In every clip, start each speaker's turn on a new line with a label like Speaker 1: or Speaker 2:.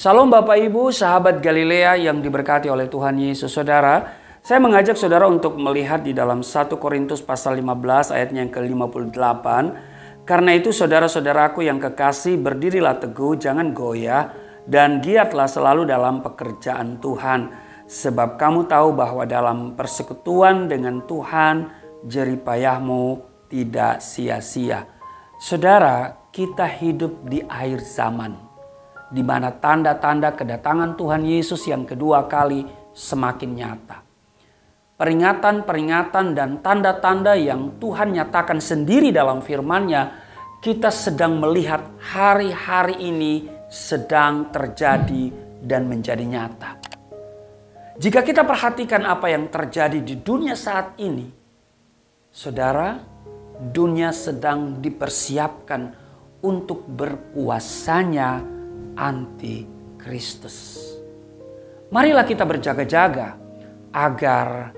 Speaker 1: Salam Bapak Ibu, sahabat Galilea yang diberkati oleh Tuhan Yesus. Saudara, saya mengajak saudara untuk melihat di dalam 1 Korintus pasal 15 ayatnya yang ke-58. Karena itu saudara-saudaraku yang kekasih, berdirilah teguh, jangan goyah, dan giatlah selalu dalam pekerjaan Tuhan. Sebab kamu tahu bahwa dalam persekutuan dengan Tuhan, jeripayahmu tidak sia-sia. Saudara, kita hidup di akhir zaman, di mana tanda-tanda kedatangan Tuhan Yesus yang kedua kali semakin nyata. Peringatan-peringatan dan tanda-tanda yang Tuhan nyatakan sendiri dalam firman-Nya, kita sedang melihat hari-hari ini sedang terjadi dan menjadi nyata. Jika kita perhatikan apa yang terjadi di dunia saat ini, saudara, dunia sedang dipersiapkan untuk berkuasanya anti-Kristus. Marilah kita berjaga-jaga agar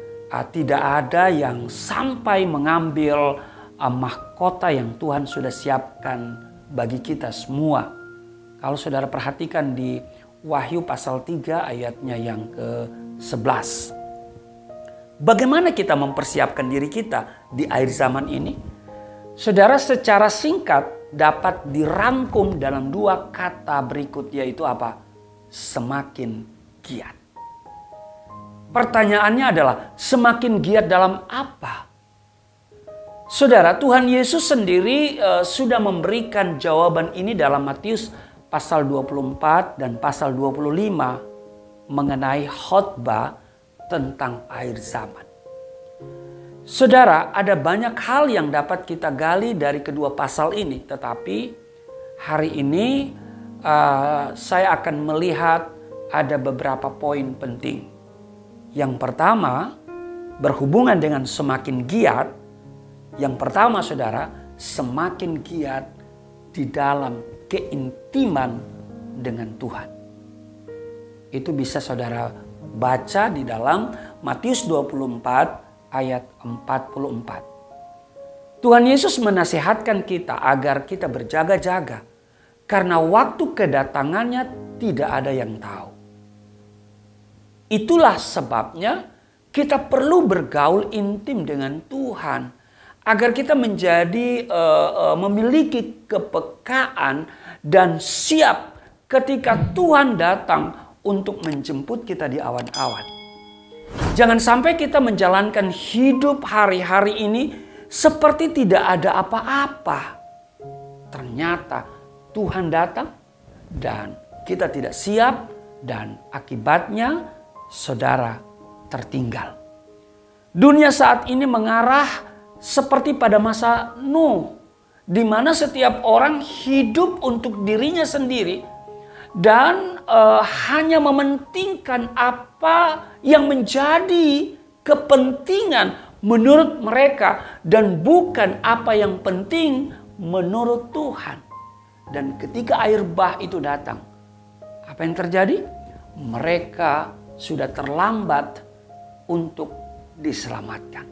Speaker 1: tidak ada yang sampai mengambil mahkota yang Tuhan sudah siapkan bagi kita semua. Kalau saudara perhatikan di Wahyu pasal 3 ayatnya yang ke-11. Bagaimana kita mempersiapkan diri kita di akhir zaman ini? Saudara, secara singkat dapat dirangkum dalam dua kata berikut, yaitu apa? Semakin giat. Pertanyaannya adalah semakin giat dalam apa? Saudara, Tuhan Yesus sendiri sudah memberikan jawaban ini dalam Matius pasal 24 dan pasal 25 mengenai khotbah tentang akhir zaman. Saudara, ada banyak hal yang dapat kita gali dari kedua pasal ini. Tetapi hari ini saya akan melihat ada beberapa poin penting. Yang pertama, berhubungan dengan semakin giat. Yang pertama saudara, semakin giat di dalam keintiman dengan Tuhan. Itu bisa saudara baca di dalam Matius 24 ayat 44. Tuhan Yesus menasihatkan kita agar kita berjaga-jaga karena waktu kedatangannya tidak ada yang tahu. Itulah sebabnya kita perlu bergaul intim dengan Tuhan agar kita menjadi memiliki kepekaan dan siap ketika Tuhan datang untuk menjemput kita di awan-awan. Jangan sampai kita menjalankan hidup hari-hari ini seperti tidak ada apa-apa. Ternyata Tuhan datang dan kita tidak siap dan akibatnya saudara tertinggal. Dunia saat ini mengarah seperti pada masa Nuh, di mana setiap orang hidup untuk dirinya sendiri dan hanya mementingkan apa yang menjadi kepentingan menurut mereka dan bukan apa yang penting menurut Tuhan. Dan ketika air bah itu datang, apa yang terjadi? Mereka sudah terlambat untuk diselamatkan.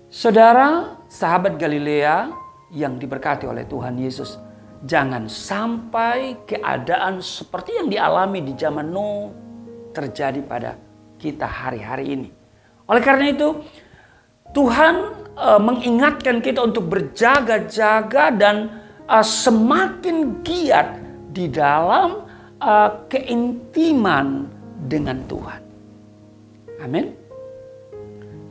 Speaker 1: Saudara, sahabat Galilea yang diberkati oleh Tuhan Yesus, jangan sampai keadaan seperti yang dialami di zaman Nuh terjadi pada kita hari-hari ini. Oleh karena itu, Tuhan mengingatkan kita untuk berjaga-jaga dan semakin giat di dalam keintiman dengan Tuhan. Amin.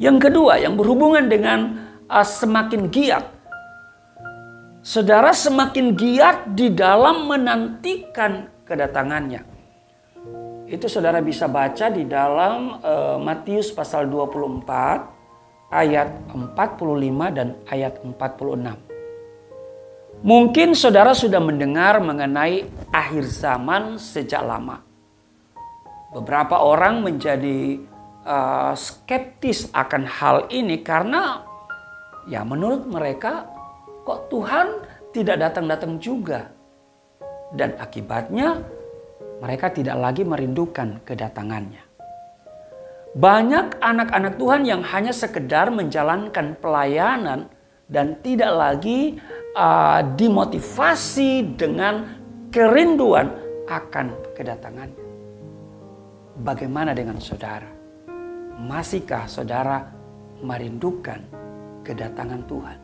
Speaker 1: Yang kedua, yang berhubungan dengan semakin giat. Saudara, semakin giat di dalam menantikan kedatangannya. Itu saudara bisa baca di dalam Matius pasal 24 ayat 45 dan ayat 46. Mungkin saudara sudah mendengar mengenai akhir zaman sejak lama. Beberapa orang menjadi skeptis akan hal ini karena ya menurut mereka kok Tuhan tidak datang-datang juga. Dan akibatnya mereka tidak lagi merindukan kedatangannya. Banyak anak-anak Tuhan yang hanya sekedar menjalankan pelayanan dan tidak lagi dimotivasi dengan kerinduan akan kedatangannya. Bagaimana dengan saudara? Masihkah saudara merindukan kedatangan Tuhan?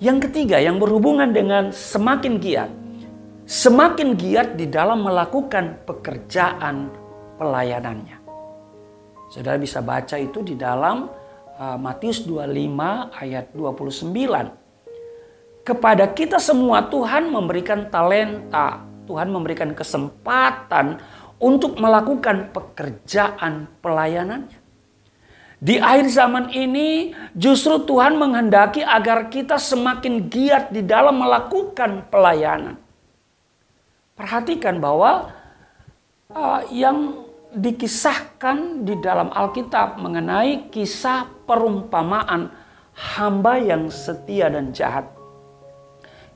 Speaker 1: Yang ketiga, yang berhubungan dengan semakin giat. Semakin giat di dalam melakukan pekerjaan pelayanannya. Saudara bisa baca itu di dalam Matius 25 ayat 29. Kepada kita semua Tuhan memberikan talenta, Tuhan memberikan kesempatan untuk melakukan pekerjaan pelayanannya. Di akhir zaman ini justru Tuhan menghendaki agar kita semakin giat di dalam melakukan pelayanan. Perhatikan bahwa yang dikisahkan di dalam Alkitab mengenai kisah perumpamaan hamba yang setia dan jahat.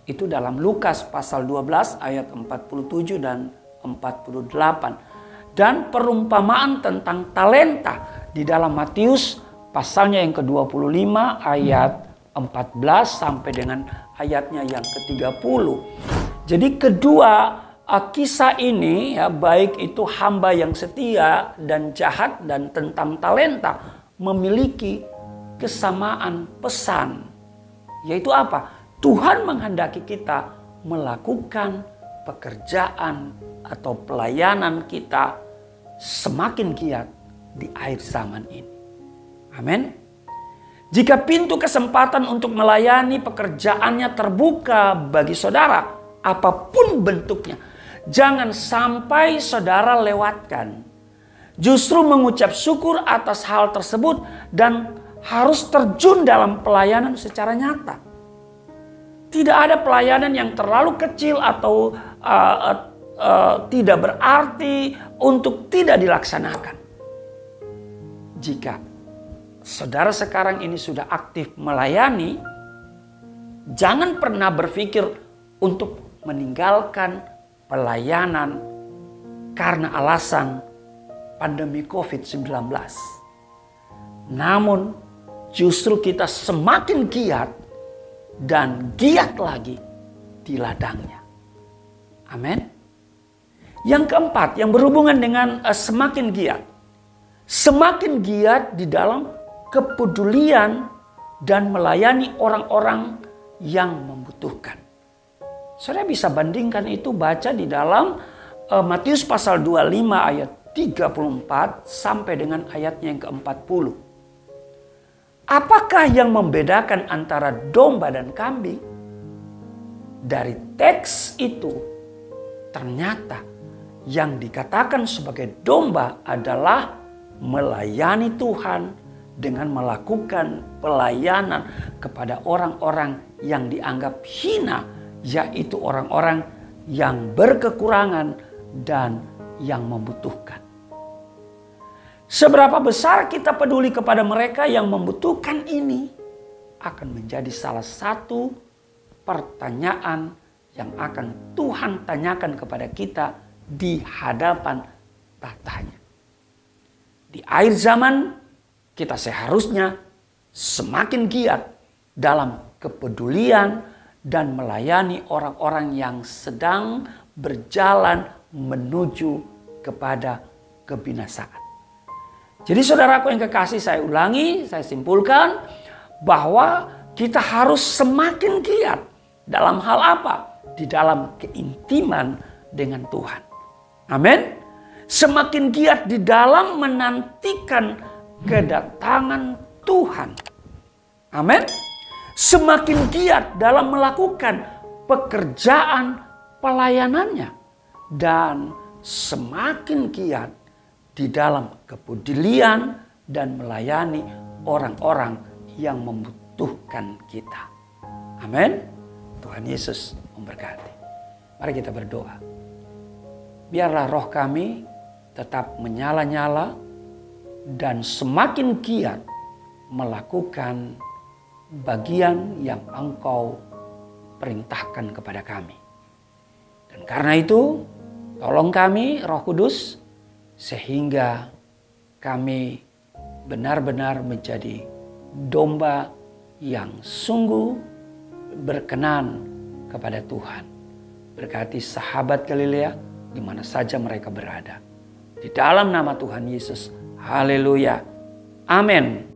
Speaker 1: Itu dalam Lukas pasal 12 ayat 47 dan 48. Dan perumpamaan tentang talenta di dalam Matius pasalnya yang ke-25 ayat 14 sampai dengan ayatnya yang ke-30. Jadi kedua kisah ini ya, baik itu hamba yang setia dan jahat dan tentang talenta memiliki kesamaan pesan. Yaitu apa? Tuhan menghendaki kita melakukan pekerjaan atau pelayanan kita semakin giat di akhir zaman ini. Amin. Jika pintu kesempatan untuk melayani pekerjaannya terbuka bagi saudara, apapun bentuknya, jangan sampai saudara lewatkan. Justru mengucap syukur atas hal tersebut dan harus terjun dalam pelayanan secara nyata. Tidak ada pelayanan yang terlalu kecil atau tidak berarti untuk tidak dilaksanakan. Jika saudara sekarang ini sudah aktif melayani, jangan pernah berpikir untuk meninggalkan pelayanan karena alasan pandemi COVID-19. Namun justru kita semakin giat dan giat lagi di ladangnya. Amin. Yang keempat, yang berhubungan dengan semakin giat. Semakin giat di dalam kepedulian dan melayani orang-orang yang membutuhkan. Saudara bisa bandingkan itu baca di dalam Matius pasal 25 ayat 34 sampai dengan ayatnya yang ke-40. Apakah yang membedakan antara domba dan kambing? Dari teks itu ternyata yang dikatakan sebagai domba adalah melayani Tuhan dengan melakukan pelayanan kepada orang-orang yang dianggap hina, yaitu orang-orang yang berkekurangan dan yang membutuhkan. Seberapa besar kita peduli kepada mereka yang membutuhkan ini akan menjadi salah satu pertanyaan yang akan Tuhan tanyakan kepada kita di hadapan tahtanya. Di akhir zaman kita seharusnya semakin giat dalam kepedulian dan melayani orang-orang yang sedang berjalan menuju kepada kebinasaan. Jadi saudaraku yang kekasih, saya ulangi, saya simpulkan bahwa kita harus semakin giat dalam hal apa? Di dalam keintiman dengan Tuhan. Amin. Semakin giat di dalam menantikan kedatangan Tuhan. Amin. Semakin giat dalam melakukan pekerjaan pelayanannya. Dan semakin giat di dalam kepedulian dan melayani orang-orang yang membutuhkan kita. Amin. Tuhan Yesus memberkati. Mari kita berdoa. Biarlah roh kami tetap menyala-nyala dan semakin giat melakukan bagian yang Engkau perintahkan kepada kami. Dan karena itu, tolong kami, Roh Kudus, sehingga kami benar-benar menjadi domba yang sungguh berkenan kepada Tuhan. berkati sahabat Galilea di mana saja mereka berada. Di dalam nama Tuhan Yesus. Haleluya. Amin.